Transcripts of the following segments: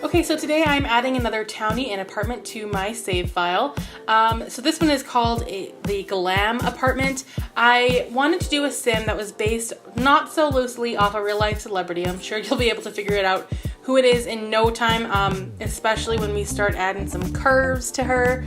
Okay, so today I'm adding another townie and apartment to my save file. So this one is called the Glam Apartment. I wanted to do a sim that was based not so loosely off a real life celebrity. I'm sure you'll be able to figure it out who it is in no time, especially when we start adding some curves to her.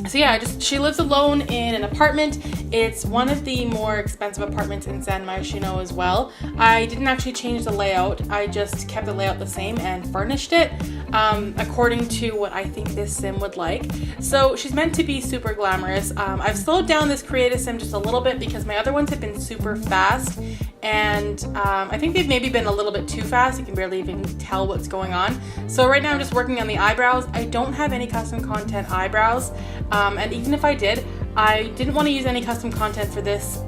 So yeah, she lives alone in an apartment. It's one of the more expensive apartments in San Myshuno as well. I didn't actually change the layout. I just kept the layout the same and furnished it according to what I think this sim would like. So she's meant to be super glamorous. I've slowed down this creative sim just a little bit because my other ones have been super fast, and I think they've maybe been a little bit too fast. You can barely even tell what's going on. So right now I'm just working on the eyebrows. I don't have any custom content eyebrows, and even if I did, I didn't want to use any custom content for this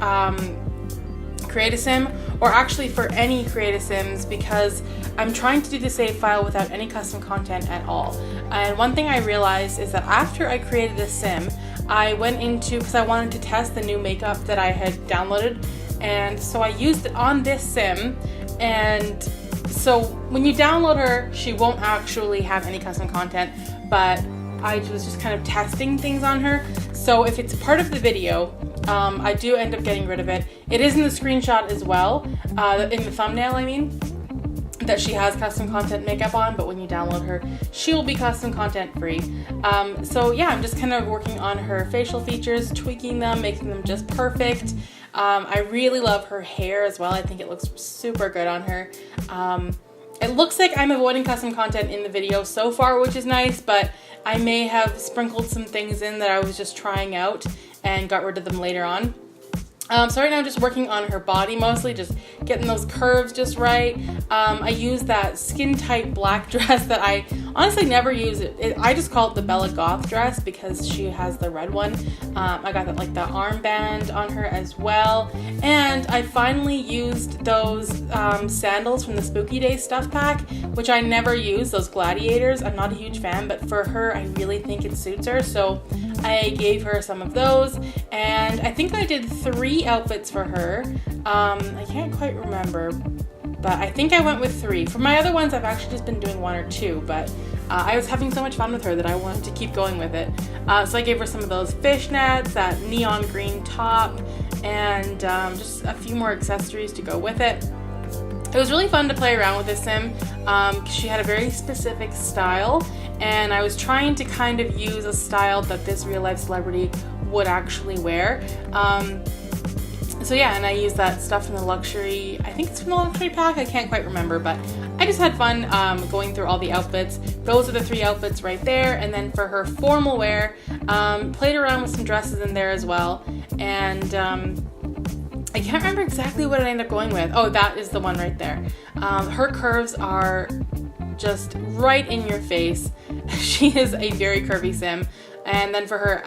creative sim, or actually for any creative sims, because I'm trying to do the save file without any custom content at all. And one thing I realized is that after I created this sim, I went into, because I wanted to test the new makeup that I had downloaded, and so I used it on this sim. And so when you download her, she won't actually have any custom content, but I was just kind of testing things on her. So if it's part of the video, I do end up getting rid of it. It is in the screenshot as well, in the thumbnail I mean, that she has custom content makeup on, but when you download her, she will be custom content free. So yeah, I'm just kind of working on her facial features, tweaking them, making them just perfect. I really love her hair as well. I think it looks super good on her. It looks like I'm avoiding custom content in the video so far, which is nice, but I may have sprinkled some things in that I was just trying out and got rid of them later on. So right now I'm just working on her body mostly, just getting those curves just right. I use that skin tight black dress that I honestly never use. I just call it the Bella Goth dress because she has the red one. I got that, like, the armband on her as well. And I finally used those sandals from the Spooky Days stuff pack, which I never use, those gladiators. I'm not a huge fan, but for her, I really think it suits her. So I gave her some of those, and I think I did 3 outfits for her. I can't quite remember, but I think I went with 3. For my other ones, I've actually just been doing 1 or 2, but I was having so much fun with her that I wanted to keep going with it. So I gave her some of those fishnets, that neon green top, and just a few more accessories to go with it. It was really fun to play around with this sim. She had a very specific style, and I was trying to kind of use a style that this real life celebrity would actually wear. So yeah, and I used that stuff from the luxury, I think it's from the luxury pack, I can't quite remember, but I just had fun going through all the outfits. Those are the 3 outfits right there, and then for her formal wear, played around with some dresses in there as well, and I can't remember exactly what I ended up going with. Oh, that is the one right there. Her curves are just right in your face. She is a very curvy sim. And then for her,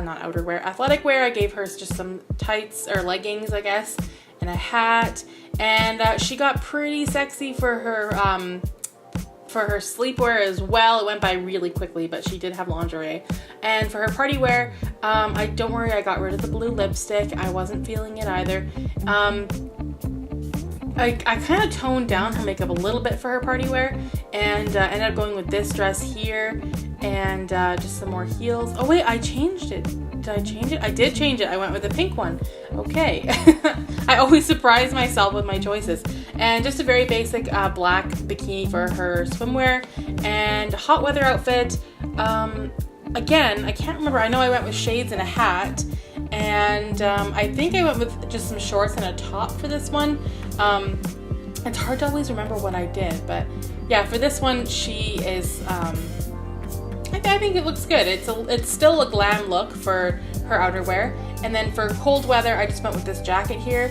not outerwear, athletic wear, I gave her just some tights or leggings, I guess, and a hat. And she got pretty sexy for her sleepwear as well. It went by really quickly, but she did have lingerie. And for her party wear, don't worry, I got rid of the blue lipstick. I wasn't feeling it either. I kind of toned down her makeup a little bit for her party wear, and ended up going with this dress here and just some more heels. Oh wait, I changed it. Did I change it? I did change it. I went with the pink one. Okay. I always surprise myself with my choices. And just a very basic black bikini for her swimwear, and a hot weather outfit. Again, I can't remember. I know I went with shades and a hat, and I think I went with just some shorts and a top for this one. It's hard to always remember what I did, but yeah, for this one, she is, I think it looks good. It's still a glam look for her outerwear. And then for cold weather, I just went with this jacket here,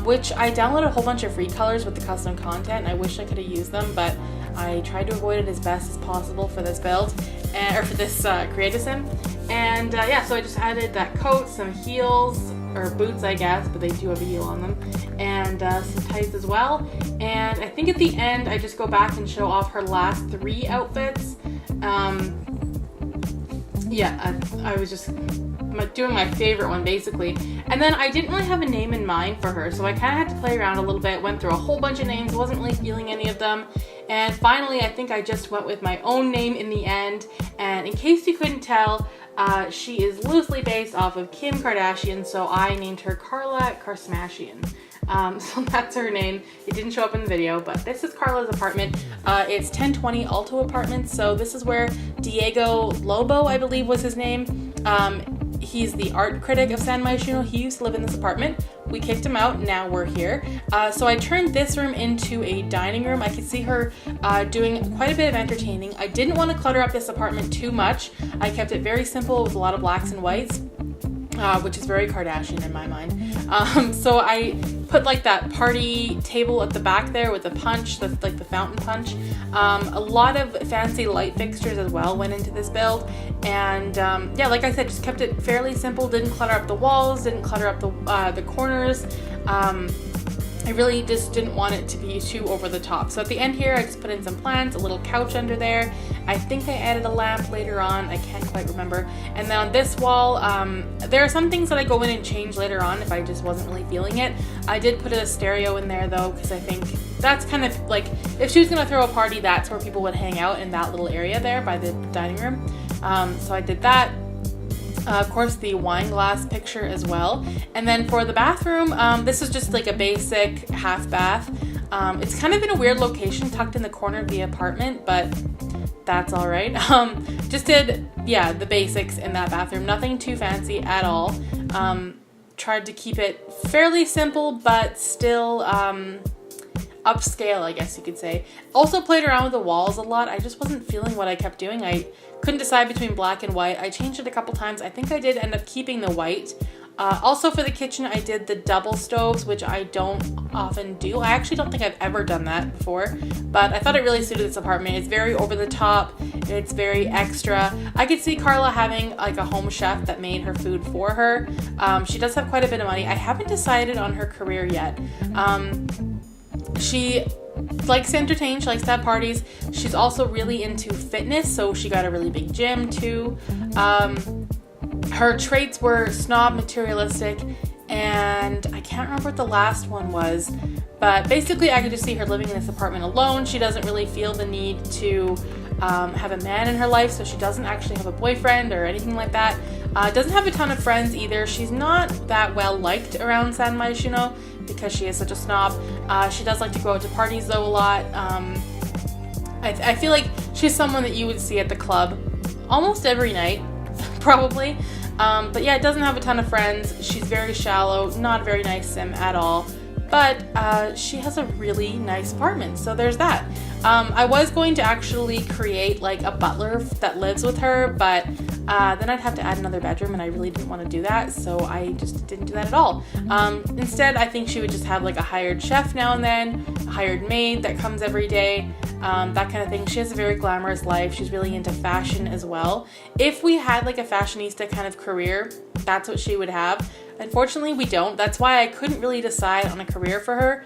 which I downloaded a whole bunch of free colors with the custom content. I wish I could have used them, but I tried to avoid it as best as possible for this build, or for this creative sim. And yeah, so I just added that coat, some heels, or boots I guess, but they do have a heel on them, and some tights as well. And I think at the end I just go back and show off her last 3 outfits. Yeah, I was just doing my favorite one basically. And then I didn't really have a name in mind for her, so I kind of had to play around a little bit, went through a whole bunch of names, wasn't really feeling any of them. And finally, I think I just went with my own name in the end. And in case you couldn't tell, she is loosely based off of Kim Kardashian, so I named her Karla Kardashian. So that's her name. It didn't show up in the video, but this is Karla's apartment. It's 1020 Alto Apartments, so this is where Diego Lobo, I believe was his name. He's the art critic of San Myshuno. He used to live in this apartment. We kicked him out, now we're here. So I turned this room into a dining room. I could see her doing quite a bit of entertaining. I didn't want to clutter up this apartment too much. I kept it very simple with a lot of blacks and whites. Which is very Kardashian in my mind. So I put like that party table at the back there with the punch, that's like the fountain punch. A lot of fancy light fixtures as well went into this build. And yeah, like I said, just kept it fairly simple, didn't clutter up the walls, didn't clutter up the corners. I really just didn't want it to be too over the top. So at the end here, I just put in some plants, a little couch under there. I think I added a lamp later on. I can't quite remember. And then on this wall, there are some things that I go in and change later on if I just wasn't really feeling it. I did put a stereo in there though, because I think that's kind of like, if she was gonna throw a party, that's where people would hang out, in that little area there by the dining room. So I did that. Of course, the wine glass picture as well. And then for the bathroom, this is just like a basic half bath. It's kind of in a weird location tucked in the corner of the apartment, but that's all right. Just did, yeah, the basics in that bathroom. Nothing too fancy at all. Tried to keep it fairly simple, but still upscale, I guess you could say. Also played around with the walls a lot. I just wasn't feeling what I kept doing. I couldn't decide between black and white. I changed it a couple times. I think I did end up keeping the white. Also for the kitchen, I did the double stoves, which I don't often do. I actually don't think I've ever done that before, but I thought it really suited this apartment. It's very over the top. It's very extra. I could see Karla having like a home chef that made her food for her. She does have quite a bit of money. I haven't decided on her career yet. She likes to entertain, she likes to have parties. She's also really into fitness, so she got a really big gym too. Her traits were snob, materialistic, and I can't remember what the last one was, but basically I could just see her living in this apartment alone. She doesn't really feel the need to have a man in her life, so she doesn't actually have a boyfriend or anything like that. Doesn't have a ton of friends either. She's not that well liked around San Myshuno because she is such a snob. She does like to go out to parties though a lot. I feel like she's someone that you would see at the club almost every night, probably. But yeah, doesn't have a ton of friends. She's very shallow, not a very nice sim at all. But she has a really nice apartment, so there's that. I was going to actually create like a butler that lives with her, but then I'd have to add another bedroom and I really didn't want to do that, so I just didn't do that at all. Instead, I think she would just have like a hired chef now and then, a hired maid that comes every day, that kind of thing. She has a very glamorous life. She's really into fashion as well. If we had like a fashionista kind of career, that's what she would have. Unfortunately, we don't. That's why I couldn't really decide on a career for her.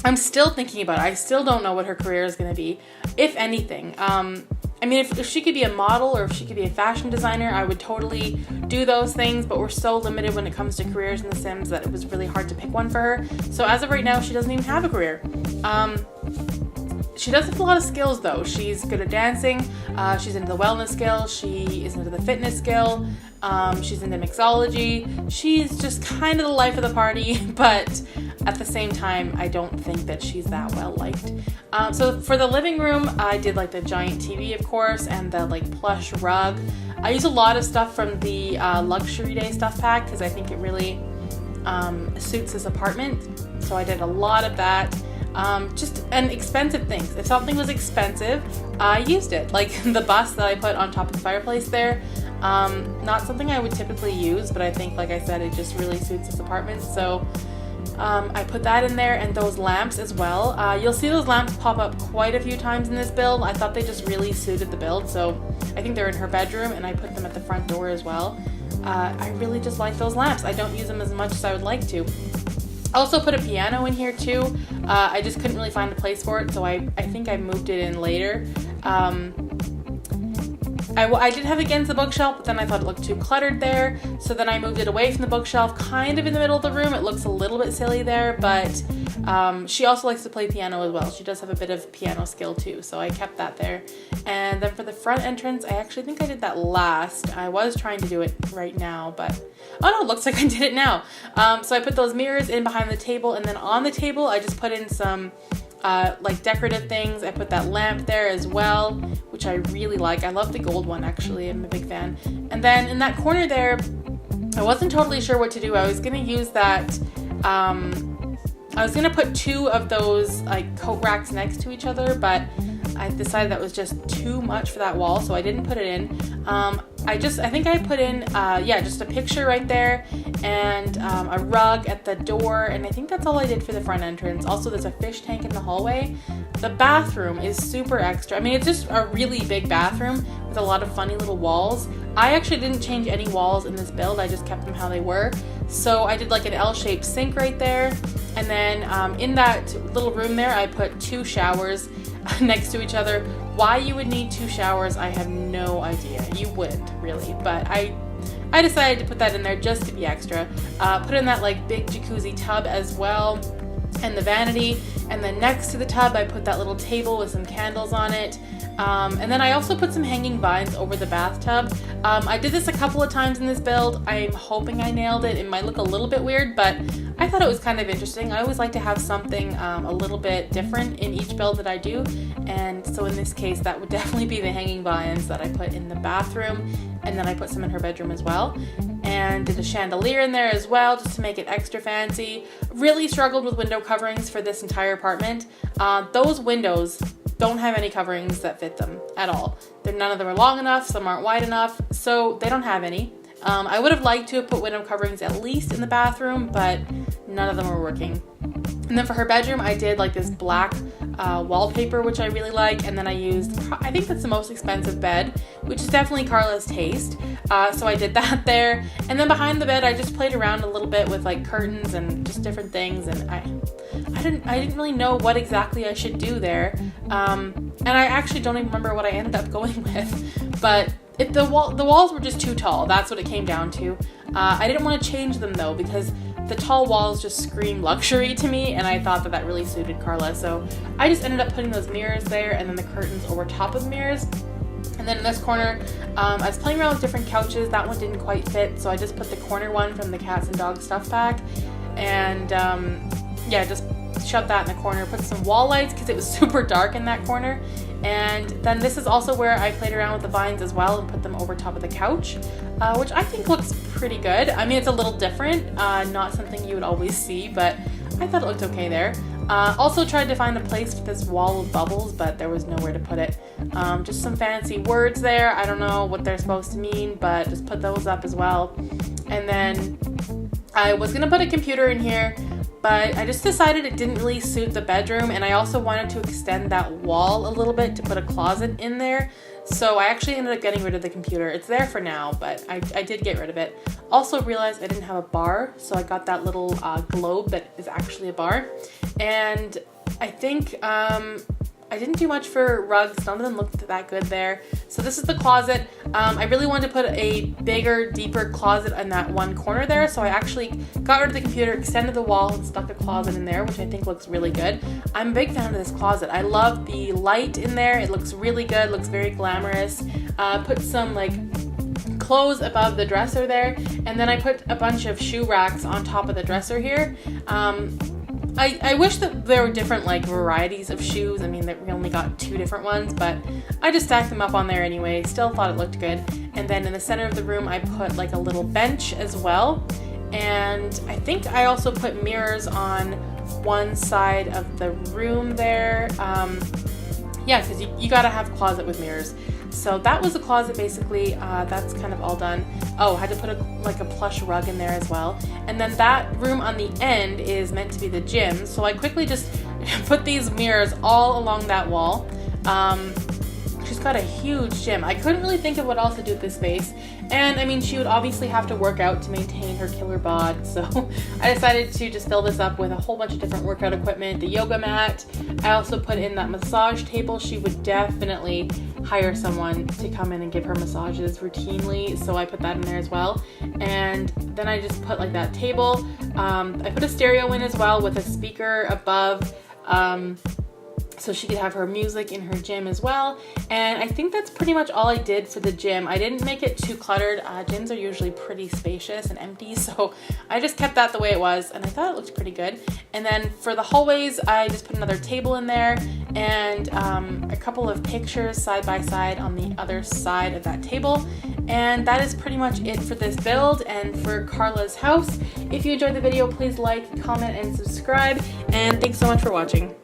I'm still thinking about it. I still don't know what her career is going to be, if anything. I mean, if she could be a model or if she could be a fashion designer, I would totally do those things, but we're so limited when it comes to careers in The Sims that it was really hard to pick one for her. So as of right now, she doesn't even have a career. She does have a lot of skills though. She's good at dancing, she's into the wellness skill, she is into the fitness skill, she's into mixology. She's just kind of the life of the party, but at the same time, I don't think that she's that well liked. So for the living room, I did like the giant TV, of course, and the like plush rug. I use a lot of stuff from the Luxury Day stuff pack because I think it really suits this apartment. So I did a lot of that. And expensive things. If something was expensive, I used it. Like the bus that I put on top of the fireplace there. Not something I would typically use, but I think, like I said, it just really suits this apartment. So I put that in there, and those lamps as well. You'll see those lamps pop up quite a few times in this build. I thought they just really suited the build, so I think they're in her bedroom, and I put them at the front door as well. I really just like those lamps. I don't use them as much as I would like to. I also put a piano in here too. I just couldn't really find a place for it, so I think I moved it in later. I did have it against the bookshelf, but then I thought it looked too cluttered there. So then I moved it away from the bookshelf, kind of in the middle of the room. It looks a little bit silly there, but she also likes to play piano as well. She does have a bit of piano skill too, so I kept that there. And then for the front entrance, I actually think I did that last. I was trying to do it right now, but oh no, it looks like I did it now. So I put those mirrors in behind the table, and then on the table, I just put in some like decorative things. I put that lamp there as well, which I really like. I love the gold one, actually. I'm a big fan. And then in that corner there, I wasn't totally sure what to do. I was going to use that, I was going to put 2 of those like coat racks next to each other, but I decided that was just too much for that wall, so I didn't put it in. I think I put in, just a picture right there, and a rug at the door, and I think that's all I did for the front entrance. Also, there's a fish tank in the hallway. The bathroom is super extra. I mean, it's just a really big bathroom with a lot of funny little walls. I actually didn't change any walls in this build. I just kept them how they were. So I did like an L-shaped sink right there, and then in that little room there, I put 2 showers next to each other. Why you would need 2 showers, I have no idea. You wouldn't really, but I decided to put that in there just to be extra. Put in that like big jacuzzi tub as well, and the vanity, and then next to the tub I put that little table with some candles on it. And then I also put some hanging vines over the bathtub. I did this a couple of times in this build. I'm hoping I nailed it. It might look a little bit weird, but I thought it was kind of interesting. I always like to have something a little bit different in each build that I do. And so in this case, that would definitely be the hanging vines that I put in the bathroom. And then I put some in her bedroom as well. And did a chandelier in there as well, just to make it extra fancy. Really struggled with window coverings for this entire apartment. Those windows don't have any coverings that fit them at all. None of them are long enough, some aren't wide enough, so they don't have any. I would have liked to have put window coverings at least in the bathroom, but none of them were working. And then for her bedroom, I did like this black wallpaper, which I really like, and then I used, I think that's the most expensive bed, which is definitely Karla's taste. So I did that there. And then behind the bed, I just played around a little bit with like curtains and just different things, and I didn't really know what exactly I should do there. And I actually don't even remember what I ended up going with, but the walls were just too tall. That's what it came down to. I didn't want to change them though, because the tall walls just scream luxury to me, and I thought that really suited Karla. So I just ended up putting those mirrors there, and then the curtains over top of the mirrors. And then in this corner, I was playing around with different couches. That one didn't quite fit, so I just put the corner one from the cats and dogs stuff pack, and just shoved that in the corner. Put some wall lights because it was super dark in that corner. And then this is also where I played around with the vines as well and put them over top of the couch, which I think looks pretty good. I mean, it's a little different, not something you would always see, but I thought it looked okay there. Also tried to find a place for this wall of bubbles, but there was nowhere to put it. Just some fancy words there. I don't know what they're supposed to mean, but just put those up as well. And then I was gonna put a computer in here, but I just decided it didn't really suit the bedroom, and I also wanted to extend that wall a little bit to put a closet in there. So I actually ended up getting rid of the computer. It's there for now, but I did get rid of it. Also realized I didn't have a bar, so I got that little globe that is actually a bar. And I think I didn't do much for rugs. None of them looked that good there. So this is the closet. I really wanted to put a bigger, deeper closet in that one corner there. So I actually got rid of the computer, extended the wall, and stuck a closet in there, which I think looks really good. I'm a big fan of this closet. I love the light in there. It looks really good, looks very glamorous. Put some like clothes above the dresser there. And then I put a bunch of shoe racks on top of the dresser here. I wish that there were different like varieties of shoes. I mean, that we only got 2 different ones, but I just stacked them up on there anyway. Still thought it looked good. And then in the center of the room, I put like a little bench as well. And I think I also put mirrors on one side of the room there. Because you gotta have a closet with mirrors. So that was the closet basically. That's kind of all done. Oh, I had to put a plush rug in there as well. And then that room on the end is meant to be the gym. So I quickly just put these mirrors all along that wall. She's got a huge gym. I couldn't really think of what else to do with this space. And I mean, she would obviously have to work out to maintain her killer bod, so I decided to just fill this up with a whole bunch of different workout equipment, the yoga mat. I also put in that massage table. She would definitely hire someone to come in and give her massages routinely, so I put that in there as well. And then I just put like that table. I put a stereo in as well with a speaker above, so she could have her music in her gym as well. And I think that's pretty much all I did for the gym. I didn't make it too cluttered. Gyms are usually pretty spacious and empty, so I just kept that the way it was, and I thought it looked pretty good. And then for the hallways, I just put another table in there and a couple of pictures side by side on the other side of that table. And that is pretty much it for this build and for Karla's house. If you enjoyed the video, please like, comment, and subscribe. And thanks so much for watching.